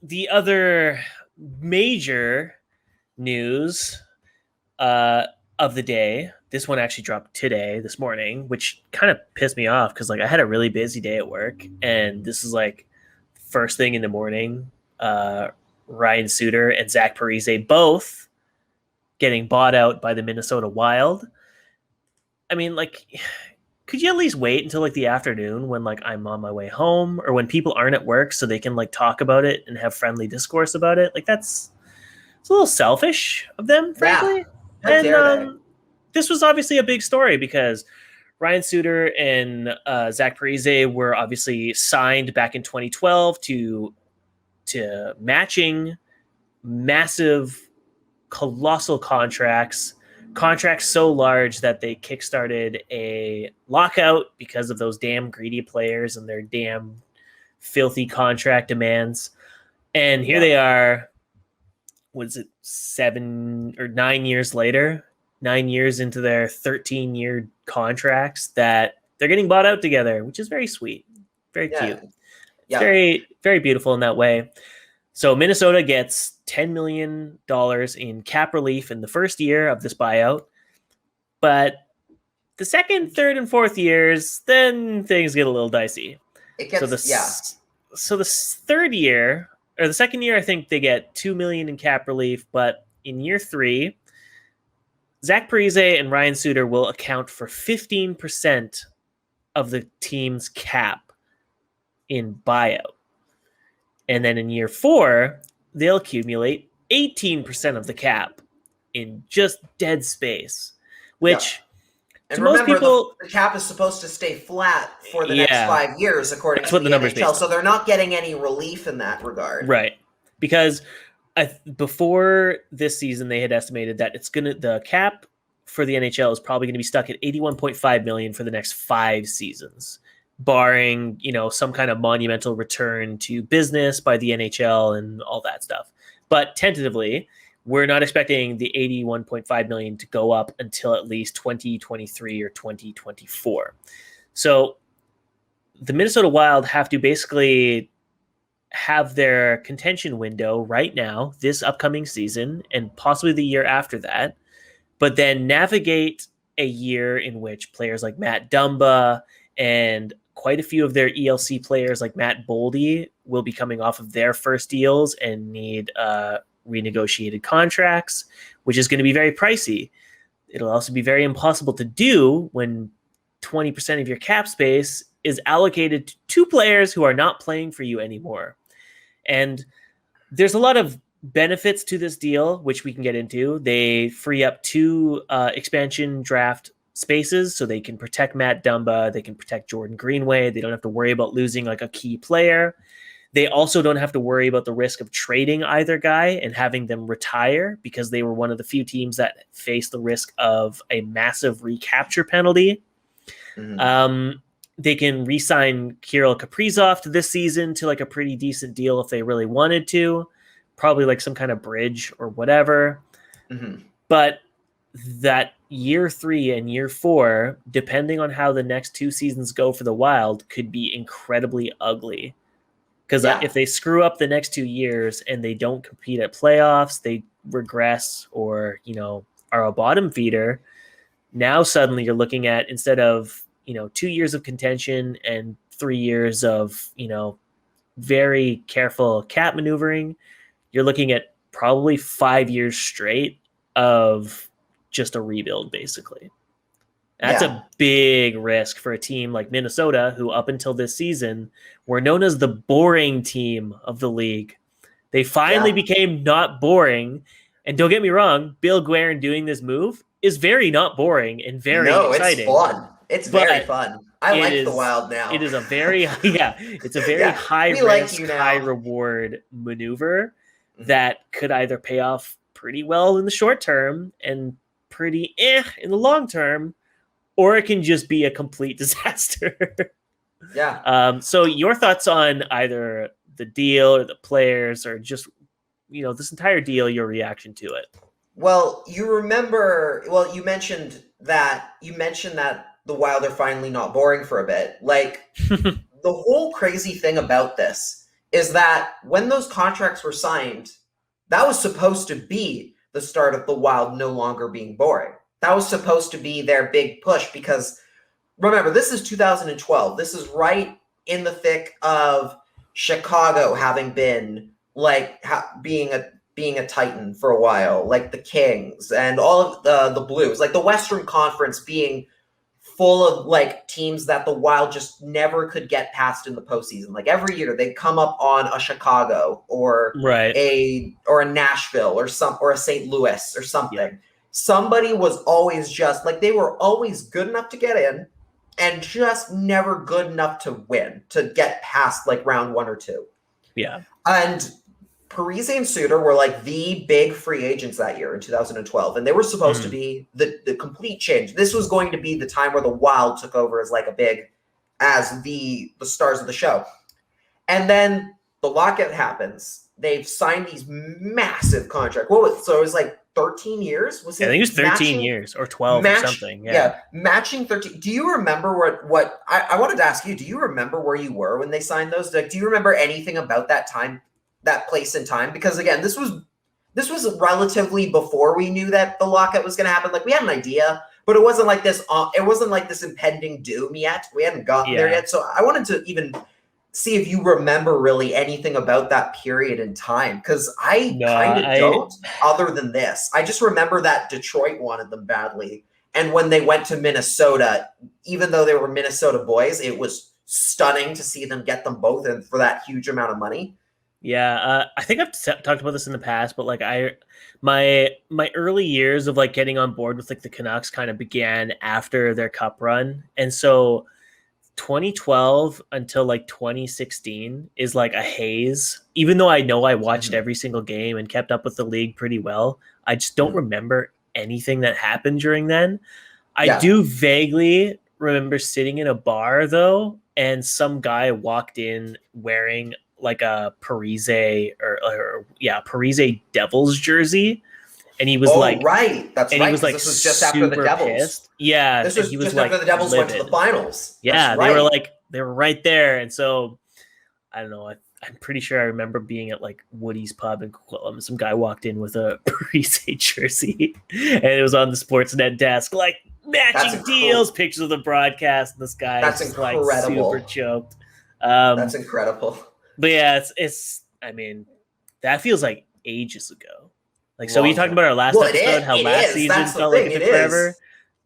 the other major news of the day, this one actually dropped this morning, which kind of pissed me off because like I had a really busy day at work, and this is like first thing in the morning. Ryan Suter and Zach Parise both getting bought out by the Minnesota Wild. I mean, like, could you at least wait until like the afternoon when like I'm on my way home or when people aren't at work so they can like talk about it and have friendly discourse about it? Like it's a little selfish of them, Yeah. frankly. How And dare they? this was obviously a big story because Ryan Suter and Zach Parise were obviously signed back in 2012 to matching massive, colossal contracts so large that they kickstarted a lockout because of those damn greedy players and their damn filthy contract demands. And here they are, was it 7 or 9 years later, 9 years into their 13-year contracts, that they're getting bought out together, which is very sweet, very cute. It's very, very beautiful in that way. So Minnesota gets $10 million in cap relief in the first year of this buyout. But the second, third, and fourth years, then things get a little dicey. So the third year, or the second year, I think they get $2 million in cap relief. But in year 3, Zach Parise and Ryan Suter will account for 15% of the team's cap in buyout. And then in year 4, they'll accumulate 18% of the cap in just dead space, which and to remember, most people, the cap is supposed to stay flat for the next 5 years, according to the NHL. So they're not getting any relief in that regard, right? Because before this season, they had estimated that the cap for the NHL is probably going to be stuck at $81.5 million for the next 5 seasons, barring, some kind of monumental return to business by the NHL and all that stuff. But tentatively, we're not expecting the $81.5 million to go up until at least 2023 or 2024. So the Minnesota Wild have to basically have their contention window right now, this upcoming season, and possibly the year after that, but then navigate a year in which players like Matt Dumba and quite a few of their ELC players like Matt Boldy will be coming off of their first deals and need renegotiated contracts, which is going to be very pricey. It'll also be very impossible to do when 20% of your cap space is allocated to 2 players who are not playing for you anymore. And there's a lot of benefits to this deal, which we can get into. They free up 2 expansion draft spaces, so they can protect Matt Dumba, they can protect Jordan Greenway. They don't have to worry about losing like a key player. They also don't have to worry about the risk of trading either guy and having them retire, because they were one of the few teams that faced the risk of a massive recapture penalty. Mm-hmm. They can re-sign Kirill Kaprizov to this season to like a pretty decent deal if they really wanted to, probably like some kind of bridge or whatever. Mm-hmm. But that year 3 and year 4, depending on how the next 2 seasons go for the Wild, could be incredibly ugly. Because if they screw up the next 2 years and they don't compete at playoffs, they regress or, are a bottom feeder. Now suddenly you're looking at, instead of, 2 years of contention and 3 years of, very careful cap maneuvering, you're looking at probably 5 years straight of just a rebuild, basically. That's a big risk for a team like Minnesota, who up until this season were known as the boring team of the league. They finally became not boring. And don't get me wrong, Bill Guerin doing this move is very not boring and very exciting. It's fun. It's very fun. I like the Wild now. It is a very, it's a very high risk, high reward maneuver that could either pay off pretty well in the short term and pretty in the long term, or it can just be a complete disaster. So your thoughts on either the deal or the players, or just, this entire deal, your reaction to it? Well, you mentioned that the Wild are finally not boring for a bit. Like, the whole crazy thing about this is that when those contracts were signed, that was supposed to be the start of the Wild no longer being boring. That was supposed to be their big push because, remember, this is 2012. This is right in the thick of Chicago having been like being a Titan for a while, like the Kings and all of the Blues, like the Western Conference being full of like teams that the Wild just never could get past in the postseason. Like every year they'd come up on a Chicago or a Nashville or a St. Louis or something. Yeah. Somebody was always just like, they were always good enough to get in and just never good enough to win, to get past like round 1 or 2. Yeah. And Parise and Suter were like the big free agents that year in 2012. And they were supposed to be the complete change. This was going to be the time where the Wild took over as like as the stars of the show. And then the lockout happens. They've signed these massive contracts. So it was like 13 years? I think it was 13 years or 12 or something. Yeah, matching 13. Do you remember what I wanted to ask you, do you remember where you were when they signed those? Like, do you remember anything about that time, that place in time? Because again, this was relatively before we knew that the lockout was going to happen. Like we had an idea, but it wasn't like this. It wasn't like this impending doom yet. We hadn't gotten there yet. So I wanted to even see if you remember really anything about that period in time, because I don't, other than this. I just remember that Detroit wanted them badly. And when they went to Minnesota, even though they were Minnesota boys, it was stunning to see them get them both in for that huge amount of money. Yeah, I think I've talked about this in the past, but like my early years of like getting on board with like the Canucks kind of began after their cup run. And so 2012 until like 2016 is like a haze. Even though I know I watched every single game and kept up with the league pretty well, I just don't remember anything that happened during then. I do vaguely remember sitting in a bar though, and some guy walked in wearing like a Parise Parise Devils jersey. And he was right. That's right. He was like, this was just after the Devils. Pissed. Yeah. This was just after the Devils went to the finals. Yeah. They were right there. And so I don't know. I'm pretty sure I remember being at like Woody's pub in Coquitlam. Some guy walked in with a Parise jersey and it was on the Sportsnet desk, like matching deals, pictures of the broadcast. And this guy is just like super choked. That's incredible. But yeah, it's, I mean, that feels like ages ago. Like, so we talked about our last episode, how last season felt like it took forever.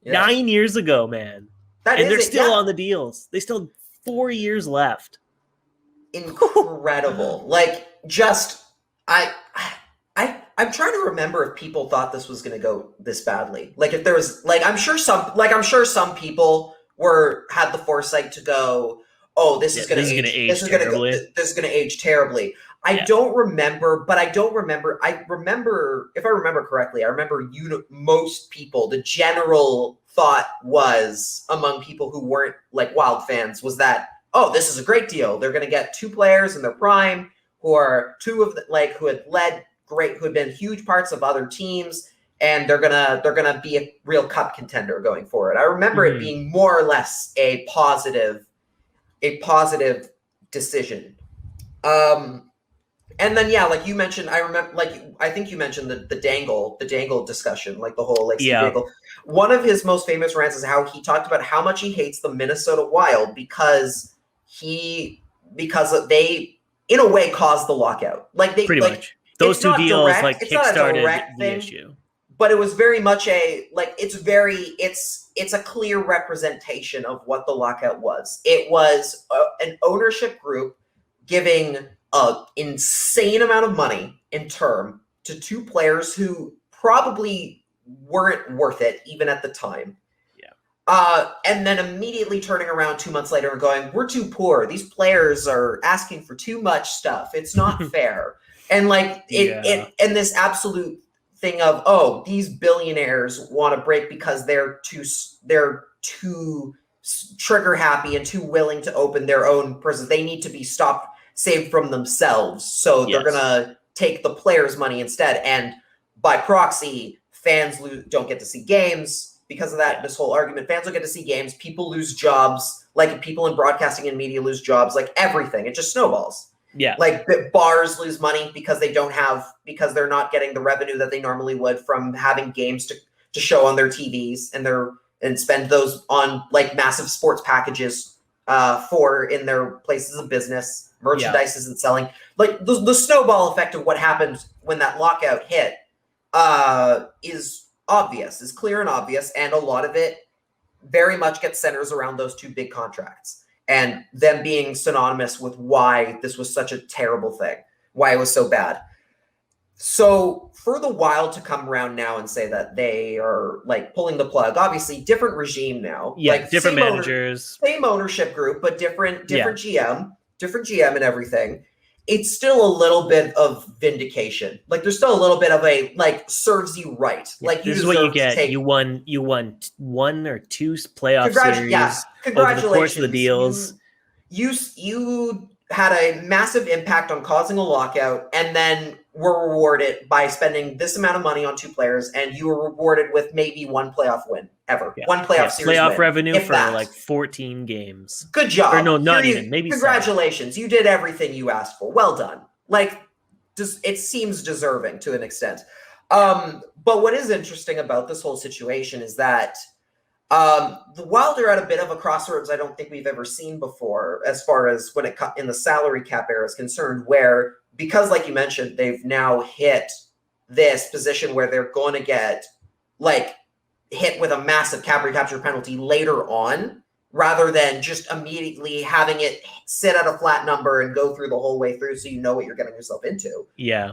Yeah. 9 years ago, man. And they're still on the deals. They still have 4 years left. Incredible. Like, just, I'm trying to remember if people thought this was going to go this badly. Like, if there was, like, I'm sure some people had the foresight to go, oh, this is going to age terribly. I don't remember, but I remember, if I remember correctly, most people, the general thought was among people who weren't like Wild fans was that, oh, this is a great deal. They're going to get 2 players in their prime who are who had been huge parts of other teams, and they're gonna be a real cup contender going forward. I remember it being more or less a positive decision. And then, like you mentioned, I think you mentioned the dangle discussion, like the whole Steve Dangle. One of his most famous rants is how he talked about how much he hates the Minnesota Wild because they, in a way, caused the lockout. Like they pretty much those two deals kickstarted the issue. But it was very much it's a clear representation of what the lockout was. It was an ownership group giving an insane amount of money in term to 2 players who probably weren't worth it even at the time. Yeah. And then immediately turning around 2 months later and going, we're too poor. These players are asking for too much stuff. It's not fair. And and this absolute thing of, oh, these billionaires want to break because they're too trigger happy and too willing to open their own prisons. They need to be saved from themselves. So they're going to take the players' money instead. And by proxy, fans don't get to see games because of that. This whole argument, fans don't get to see games. People lose jobs. Like people in broadcasting and media lose jobs. Like everything. It just snowballs. Yeah. Like bars lose money because they're not getting the revenue that they normally would from having games to show on their TVs and spend those on like massive sports packages in their places of business. Merchandise isn't selling. Like the snowball effect of what happened when that lockout hit is clear and obvious, and a lot of it very much gets centers around those two big contracts and them being synonymous with why this was such a terrible thing, why it was so bad. So for the Wild to come around now and say that they are like pulling the plug, obviously different regime now, like different managers, same ownership group, but different GM and everything. It's still a little bit of vindication. Like there's still a little bit of a like serves you right. Like this is what you get. You won 1 or 2 playoff series over the course of the deals. You had a massive impact on causing a lockout, and then were rewarded by spending this amount of money on 2 players, and you were rewarded with maybe 1 playoff win ever. 1 playoff series playoff win, revenue for like 14 games. Good job. Or no, not even. Maybe congratulations. 7. You did everything you asked for. Well done. Like, it seems deserving to an extent. But what is interesting about this whole situation is that the Wild are at a bit of a crossroads I don't think we've ever seen before, as far as when it in the salary cap era is concerned, where, because like you mentioned, they've now hit this position where they're going to get like hit with a massive cap recapture penalty later on, rather than just immediately having it sit at a flat number and go through the whole way through so you know what you're getting yourself into. Yeah.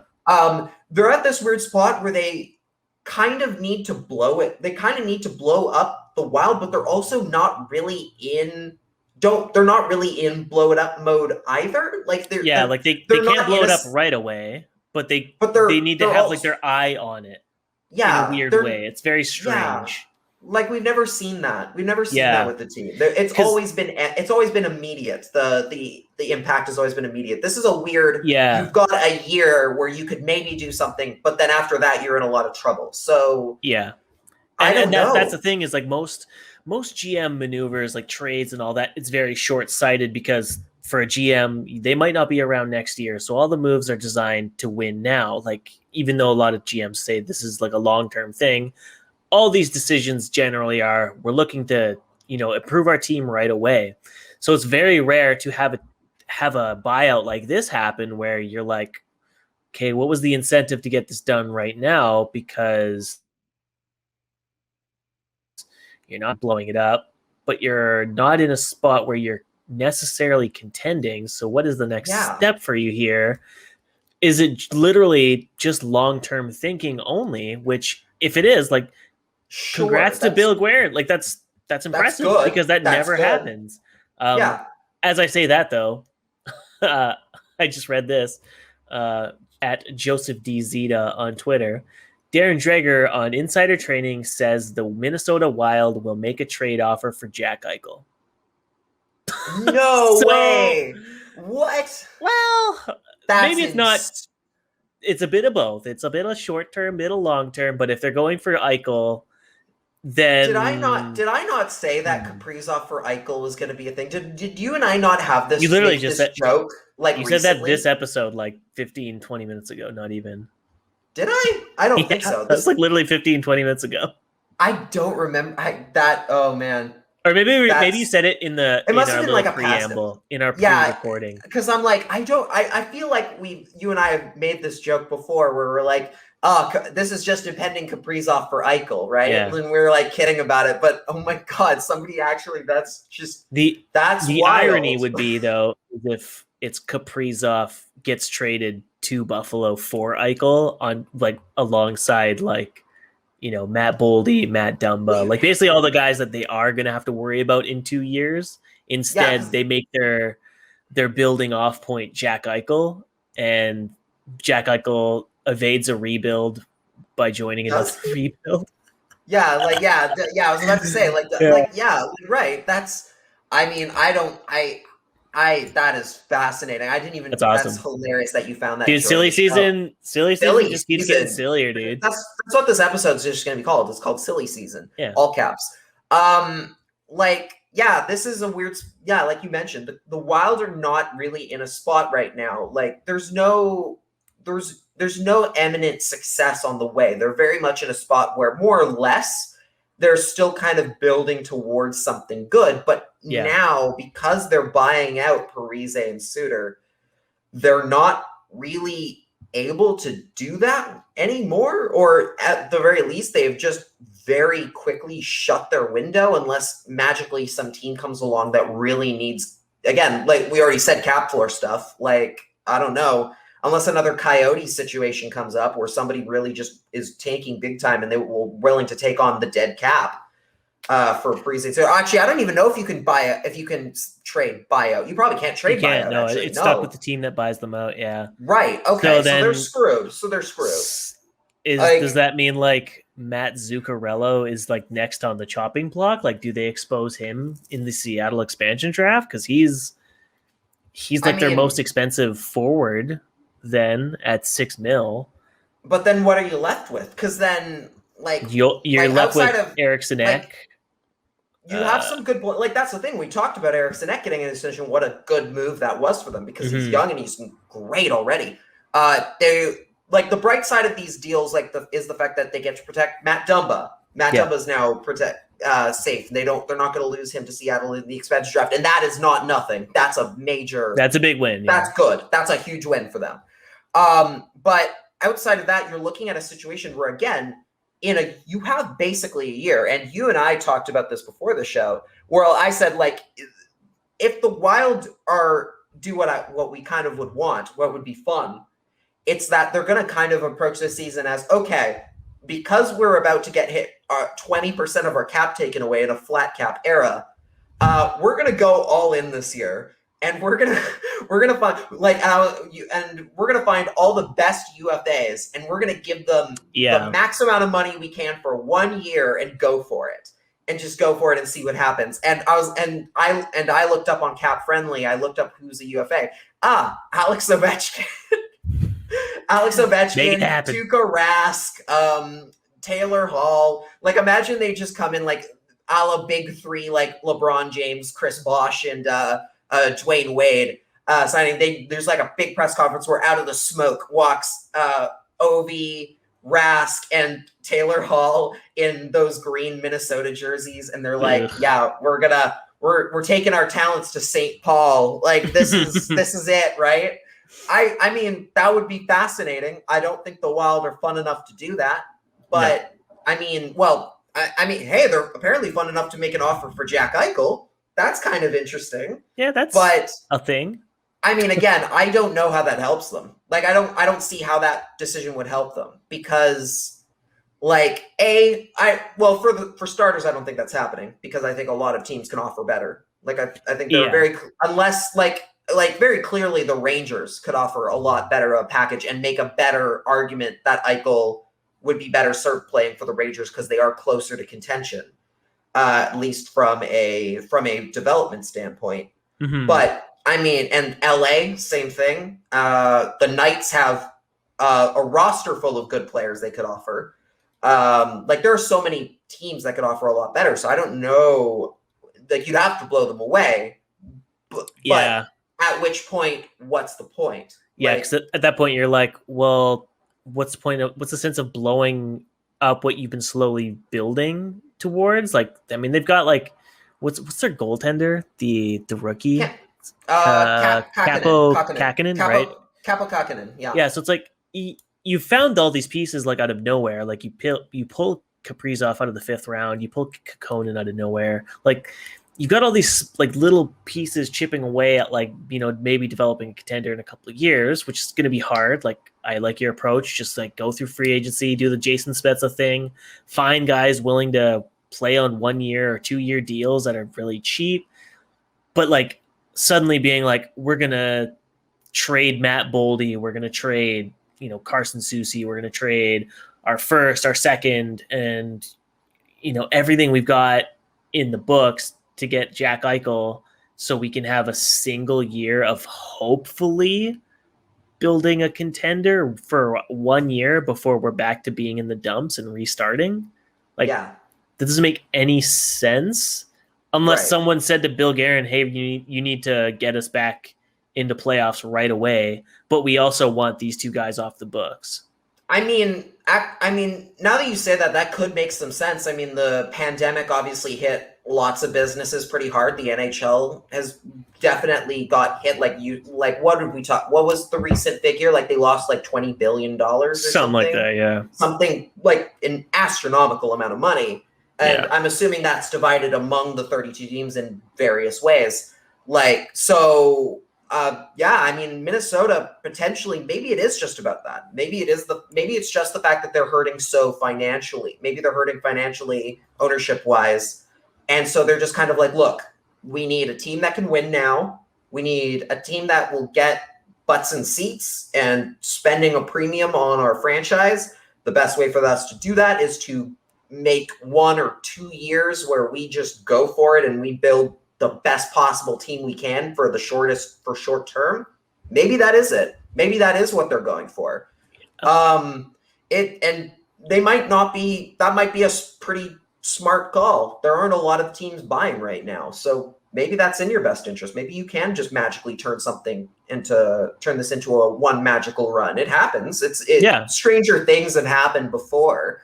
They're at this weird spot where they kind of need to blow it. They kind of need to blow up the Wild, but they're also not really in blow it up mode either. Like they can't blow it up right away, but they need to have like their eye on it. Yeah, in a weird way. It's very strange. Yeah. Like we've never seen that. We've never seen that with the team. It's always been immediate. The impact has always been immediate. This is a weird. Yeah. You've got a year where you could maybe do something, but then after that you're in a lot of trouble. So yeah, that's the thing is like most GM maneuvers like trades and all that. It's very short sighted because for a GM they might not be around next year, so all the moves are designed to win now. Like even though a lot of GMs say this is like a long term thing. All these decisions generally are, we're looking to, improve our team right away. So it's very rare to have a buyout like this happen where you're like, okay, what was the incentive to get this done right now? Because you're not blowing it up, but you're not in a spot where you're necessarily contending. So what is the next step for you here? Is it literally just long-term thinking only, which if it is, like, sure, congrats to Bill Guerin. Like that's impressive because that's never happens. As I say that though, I just read this at Joseph D. Zeta on Twitter. Darren Dreger on Insider Training says the Minnesota Wild will make a trade offer for Jack Eichel. No way. What? Well, maybe it's not. It's a bit of both. It's a bit of short term, bit of long term. But if they're going for Eichel, then did I not say that Kaprizov for Eichel was going to be a thing? Did you and I not have this? You literally just said joke. Like you said that this episode like 15, 20 minutes ago. Not even. Did I? I don't think so. That's like literally 15, 20 minutes ago. I don't remember that. Oh man. Or maybe you said it in the it must have been like a preamble in our pre-recording. Because I'm like, I feel like you and I have made this joke before where we're like, oh, this is just impending Kaprizov for Eichel, right? Yeah. And we were like kidding about it, but oh my god, somebody actually that's the wild. Irony would be though if it's Kaprizov gets traded to Buffalo for Eichel on like alongside like Matt Boldy, Matt Dumba, like basically all the guys that they are going to have to worry about in 2 years. Instead, they make their building off point Jack Eichel, and Jack Eichel evades a rebuild by joining another rebuild. Yeah, I was about to say, right. That is fascinating. I didn't even. That's awesome. That's hilarious that you found that. Dude, silly season just keeps getting sillier, dude. That's what this episode's just going to be called. It's called Silly Season. Yeah. All caps. yeah, this is a weird. Yeah, like you mentioned, the Wild are not really in a spot right now. Like, there's no eminent success on the way. They're very much in a spot where more or less they're still kind of building towards something good. But now, because they're buying out Parise and Suter, they're not really able to do that anymore, or at the very least, they've just very quickly shut their window unless magically some team comes along that really needs, again, like we already said, cap floor stuff. Like, I don't know, unless another Coyote situation comes up where somebody really just is tanking big time and they were willing to take on the dead cap for Parise. So actually, I don't even know if you can trade buyout. You probably can't trade buyout. No, actually. it's stuck with the team that buys them out. Yeah. Right. Okay. So they're screwed. Does that mean like Matt Zuccarello is like next on the chopping block? Like, do they expose him in the Seattle expansion draft? Because he's like their most expensive forward then at $6 million. But then what are you left with? Because then like you're left with Eriksson Ek. You have some good, like that's the thing. We talked about Eriksson Ek getting an extension. What a good move that was for them because he's young and he's great already. They like the bright side of these deals, is the fact that they get to protect Matt Dumba. Matt Dumba is now safe. They're not going to lose him to Seattle in the expansion draft, and that is not nothing. That's a big win. Yeah. That's good. That's a huge win for them. But outside of that, you're looking at a situation where again, you have basically a year, and you and I talked about this before the show, where I said, like, if the Wild do what we kind of would want, what would be fun, it's that they're going to kind of approach this season as, okay, because we're about to get hit 20% of our cap taken away in a flat cap era, we're going to go all in this year. And we're gonna find we're gonna find all the best UFAs, and we're gonna give them the max amount of money we can for 1 year, and go for it, and just go for it and see what happens. And I looked up on Cap Friendly. I looked up who's a UFA. Alex Ovechkin, Tuukka Rask, Taylor Hall. Like, imagine they just come in like a la Big Three, like LeBron James, Chris Bosh, and Dwayne Wade signing. There's like a big press conference where out of the smoke walks Ovi, Rask, and Taylor Hall in those green Minnesota jerseys, and they're like, "Yeah, we're taking our talents to St. Paul. Like, this is it, right?" I mean, that would be fascinating. I don't think the Wild are fun enough to do that, but no. I mean, hey, they're apparently fun enough to make an offer for Jack Eichel. That's kind of interesting. Yeah, that's a thing. I mean, again, I don't know how that helps them. Like, I don't see how that decision would help them because, like, for starters, I don't think that's happening because I think a lot of teams can offer better. Like, I think they're unless very clearly the Rangers could offer a lot better of a package and make a better argument that Eichel would be better served playing for the Rangers because they are closer to contention. At least from a development standpoint. Mm-hmm. But I mean, and LA, same thing. The Knights have a roster full of good players they could offer. Like, there are so many teams that could offer a lot better. So I don't know, like, you'd have to blow them away. But at which point, what's the point? Yeah, because at that point you're like, well, what's the sense of blowing up what you've been slowly building towards? Like, I mean, they've got like what's their goaltender, the rookie, Capo Kakinen, right? Capo Kakinen, yeah. So it's like you found all these pieces like out of nowhere. Like, you pull Kaprizov out of the 5th round, you pull Kokkonen out of nowhere. Like, you got all these like little pieces chipping away at, like, you know, maybe developing a contender in a couple of years, which is going to be hard. Like, I like your approach. Just like go through free agency, do the Jason Spezza thing, find guys willing to play on 1 year or 2 year deals that are really cheap. But like suddenly being like, we're going to trade Matt Boldy, we're going to trade, you know, Carson Soucy, we're going to trade our first, our second, and, you know, everything we've got in the books to get Jack Eichel so we can have a single year of hopefully building a contender for 1 year before we're back to being in the dumps and restarting. Like, that doesn't make any sense. unless Right. someone said to Bill Guerin, "Hey, you need to get us back into playoffs right away, but we also want these two guys off the books." I mean, now that you say that, that could make some sense. I mean, the pandemic obviously hit lots of businesses pretty hard. The NHL has definitely got hit. What did we talk? What was the recent figure? Like they lost like $20 billion or Something like something. that, yeah. Something like an astronomical amount of money. And Yeah. I'm assuming that's divided among the 32 teams in various ways. Like so, yeah, I mean, Minnesota potentially, maybe it is just about that. Maybe it's just the fact that they're hurting so financially. Maybe they're hurting financially, ownership wise, and so they're just kind of like, look, we need a team that can win now. We need a team that will get butts and seats and spending a premium on our franchise. The best way for us to do that is to make 1 or 2 years where we just go for it and we build the best possible team we can for short term. Maybe that is it. Maybe that is what they're going for. And they might not be. That might be a pretty smart call. There aren't a lot of teams buying right now, so maybe that's in your best interest. Maybe you can just magically turn this into a one magical run. It happens. Yeah. Stranger things have happened before.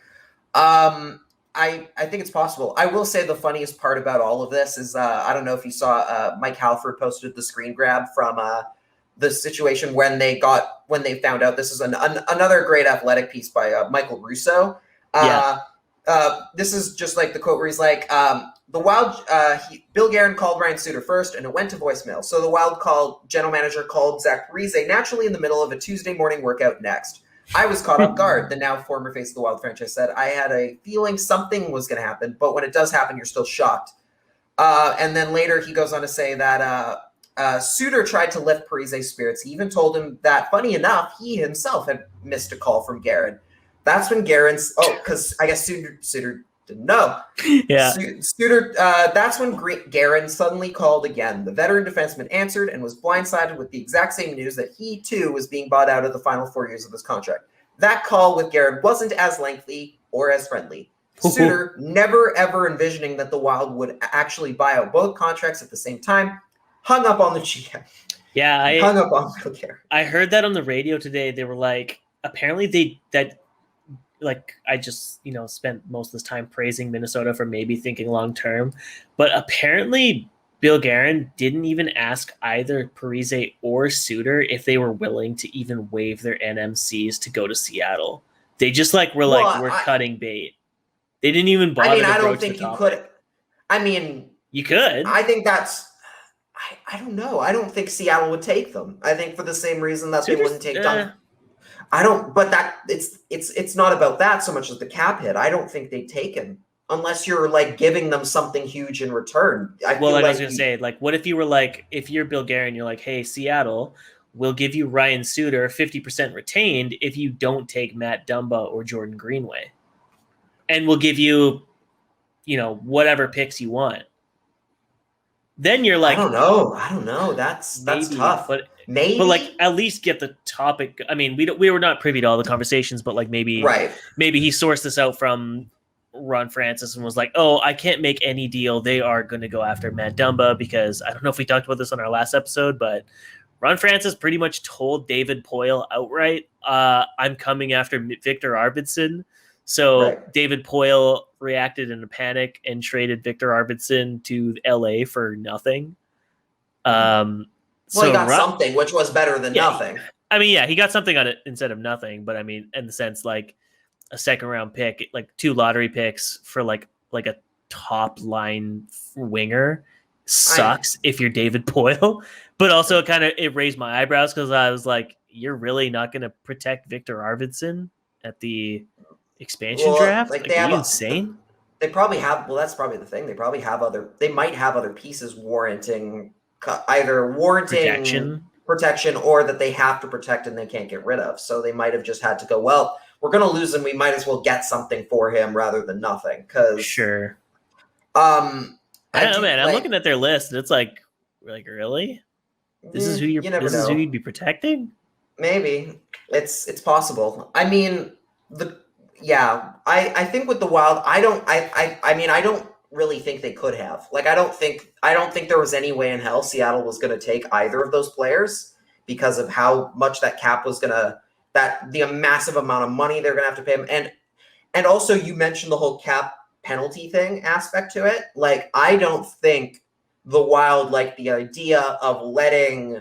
I think it's possible. I will say the funniest part about all of this is I don't know if you saw Mike Halford posted the screen grab from the situation when they found out. This is another great athletic piece by Michael Russo. This is just like the quote where he's like, the Wild, Bill Guerin called Ryan Suter first and it went to voicemail. So the Wild general manager called Zach Parise naturally in the middle of a Tuesday morning workout next. I was caught off guard, the now former face of the Wild franchise said. I had a feeling something was going to happen, but when it does happen, you're still shocked. And then later he goes on to say that Suter tried to lift Parise's spirits. He even told him that, funny enough, he himself had missed a call from Guerin. That's when because I guess Suter didn't know. Yeah. Suter, that's when Guerin suddenly called again. The veteran defenseman answered and was blindsided with the exact same news that he, too, was being bought out of the final 4 years of his contract. That call with Guerin wasn't as lengthy or as friendly. Suter, never ever envisioning that the Wild would actually buy out both contracts at the same time, hung up on the GM. Yeah, hung up on Guerin. I heard that on the radio today. They were like, apparently I just, spent most of this time praising Minnesota for maybe thinking long term, but apparently Bill Guerin didn't even ask either Parise or Suter if they were willing to even waive their NMCs to go to Seattle. They just we're cutting bait. They didn't even bother. I don't think you could. You could. I think that's. I don't know. I don't think Seattle would take them. I think for the same reason that they wouldn't take Duncan. I don't, but that it's not about that so much as the cap hit. I don't think they'd take him unless you're giving them something huge in return. I was gonna say, what if you were if you're Bill Guerin, you're like, hey, Seattle, we'll give you Ryan Suter 50% retained if you don't take Matt Dumba or Jordan Greenway, and we'll give you, whatever picks you want. Then you're like, I don't know. That's tough. But maybe, but at least get the topic. I mean, we were not privy to all the conversations, but maybe he sourced this out from Ron Francis and was like, oh, I can't make any deal. They are going to go after Matt Dumba because I don't know if we talked about this on our last episode, but Ron Francis pretty much told David Poile outright, I'm coming after Victor Arvidsson. So David Poile reacted in a panic and traded Victor Arvidsson to LA for nothing. He got something, which was better than nothing. He got something on it instead of nothing. But in the sense, a second round pick, 2 lottery picks for a top line winger sucks if you're David Poile. But also it raised my eyebrows because I was like, you're really not going to protect Victor Arvidsson at the expansion draft? Are you insane? They probably have. Well, that's probably the thing. They probably have They might have other pieces warranting protection or that they have to protect and they can't get rid of. So they might have just had to go, well, we're going to lose him. We might as well get something for him rather than nothing. Sure. I don't know, man. I'm looking at their list and it's really? This is who you'd be protecting? Maybe it's possible. I think with the Wild, I don't really think they could have. Like, I don't think there was any way in hell Seattle was going to take either of those players because of how much that cap was going to, the massive amount of money they're going to have to pay them. And also you mentioned the whole cap penalty thing aspect to it. Like, I don't think the Wild like the idea of letting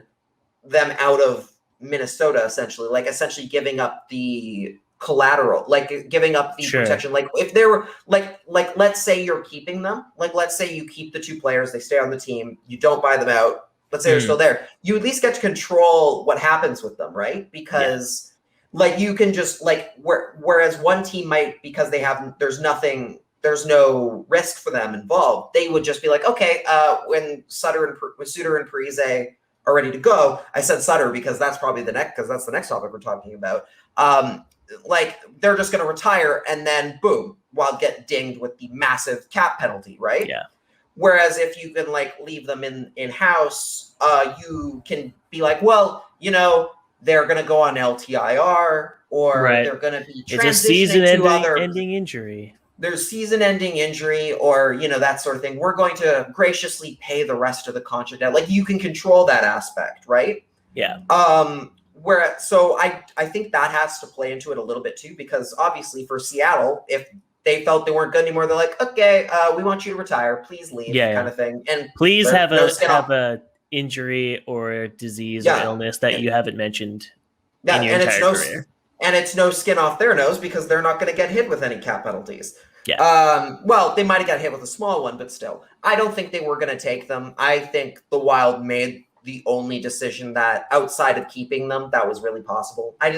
them out of Minnesota, essentially giving up the collateral, like giving up the protection. Like, if there were like let's say you're keeping them, like let's say you keep the two players, they stay on the team, you don't buy them out, let's say they're still there, you at least get to control what happens with them, right? Because like you can just like whereas one team might, because there's no risk for them involved, they would just be like, okay, when Suter and Parise are ready to go. I said Suter because that's probably the next topic we're talking about. Like, they're just going to retire, and then boom, Wild get dinged with the massive cap penalty, right? Yeah. Whereas if you can like leave them in house, you can be like, well, you know, they're going to go on LTIR, or they're going to be transitioning it's a season-ending injury. There's season-ending injury, or you know, that sort of thing. We're going to graciously pay the rest of the contract debt. Like, you can control that aspect, right? Yeah. So I think that has to play into it a little bit too, because obviously for Seattle, if they felt they weren't good anymore, they're like, okay, we want you to retire, please leave, kind of thing. And please have a injury or a disease or illness that you haven't mentioned in your entire career. And it's no skin off their nose, because they're not going to get hit with any cap penalties. Yeah. Well, they might have got hit with a small one, but still, I don't think they were going to take them. I think the Wild made the only decision that, outside of keeping them, that was really possible. I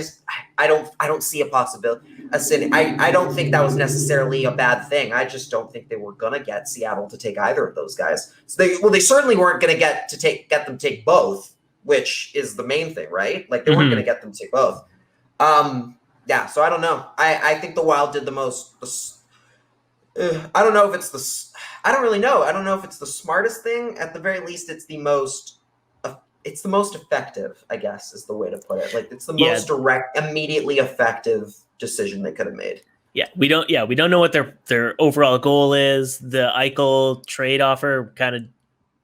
don't see a possibility. I don't think that was necessarily a bad thing. I just don't think they were going to get Seattle to take either of those guys. So they certainly weren't going to get them to take both, which is the main thing, right? Like, they weren't going to get them to take both. So I don't know. I think the Wild did the most. I don't know if it's I don't really know. I don't know if it's the smartest thing. At the very least, it's the most effective, I guess, is the way to put it. Like, it's the most direct, immediately effective decision they could have made. We don't know what their overall goal is. The Eichel trade offer kind of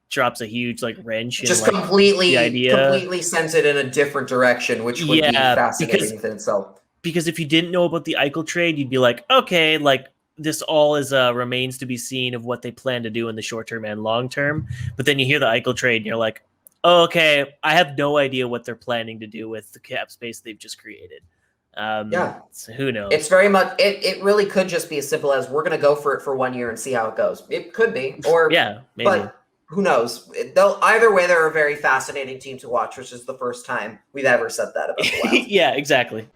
drops a huge like wrench in just like, completely the idea. Completely sends it in a different direction, which would be fascinating within itself. Because if you didn't know about the Eichel trade, you'd be like, okay, like, this all is remains to be seen of what they plan to do in the short term and long term. But then you hear the Eichel trade and you're like, oh, okay, I have no idea what they're planning to do with the cap space they've just created. So who knows? It's very much, it really could just be as simple as, we're going to go for it for 1 year and see how it goes. It could be, or maybe. But who knows? Either way, they're a very fascinating team to watch, which is the first time we've ever said that about the Wild. Yeah, exactly.